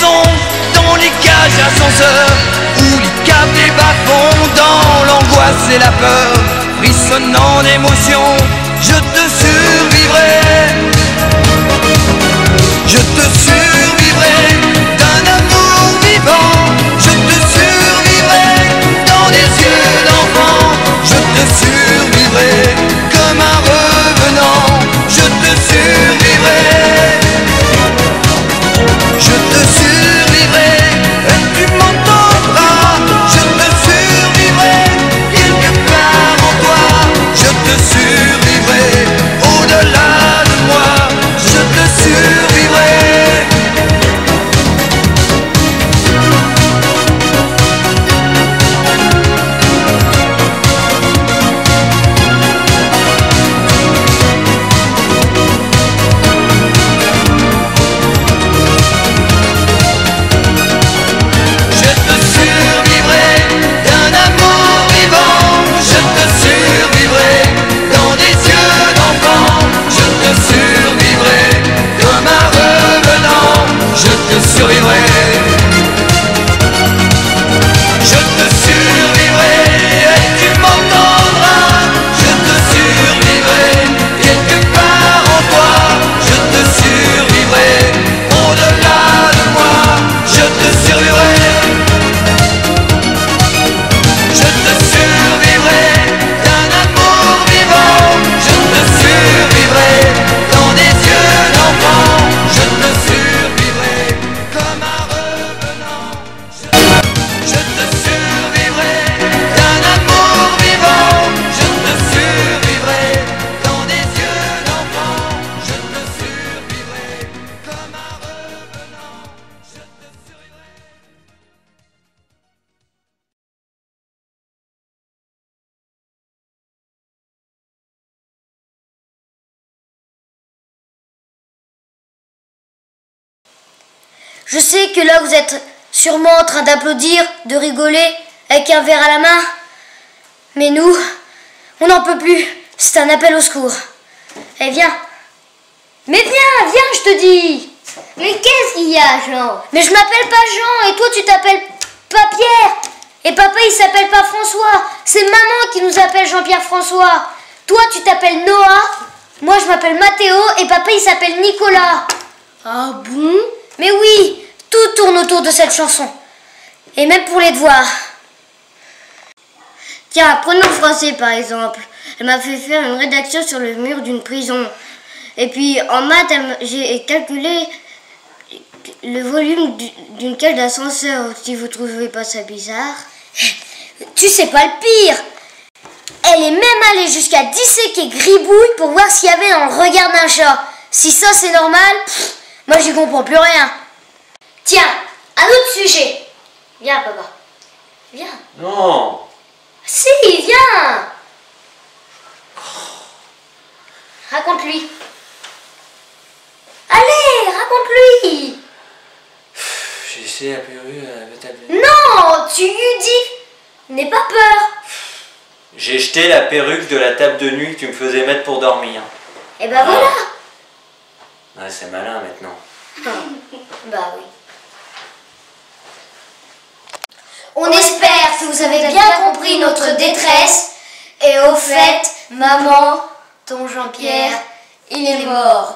sont dans les cages d'ascenseurs, où les câbles et bas-fonds, dans l'angoisse et la peur, frissonnant d'émotion, je te survivrai. Je te survivrai d'un amour vivant. Je te survivrai dans des yeux d'enfant. Je te survivrai comme un revenant. Je te survivrai. Je te survivrai et tu m'entendras. Je te survivrai quelque part en toi. Je te survivrai au-delà de moi. Je te survivrai. Je sais que là vous êtes sûrement en train d'applaudir, de rigoler, avec un verre à la main. Mais nous, on n'en peut plus. C'est un appel au secours. Eh viens. Mais viens, je te dis. Mais qu'est-ce qu'il y a, Jean? Mais je m'appelle pas Jean et toi tu t'appelles pas Pierre. Et papa il s'appelle pas François. C'est maman qui nous appelle Jean-Pierre François. Toi tu t'appelles Noah. Moi je m'appelle Mathéo et papa il s'appelle Nicolas. Ah bon? Mais oui, tout tourne autour de cette chanson. Et même pour les devoirs. Tiens, prenons le français par exemple. Elle m'a fait faire une rédaction sur le mur d'une prison. Et puis en maths, j'ai calculé le volume d'une cage d'ascenseur. Si vous trouvez pas ça bizarre. Tu sais pas le pire. Elle est même allée jusqu'à disséquer Gribouille pour voir s'il y avait dans le regard d'un chat. Si ça c'est normal, moi j'y comprends plus rien. Tiens, un autre sujet. Viens papa. Viens. Non. Si, viens. Raconte-lui. Allez, raconte-lui. J'ai essayé la perruque à la table. Non, tu lui dis. N'aie pas peur. J'ai jeté la perruque de la table de nuit que tu me faisais mettre pour dormir. Et ben voilà. Ouais, c'est malin maintenant. Bah oui. On espère que vous avez bien compris notre détresse. Et au fait, maman, ton Jean-Pierre, il est mort.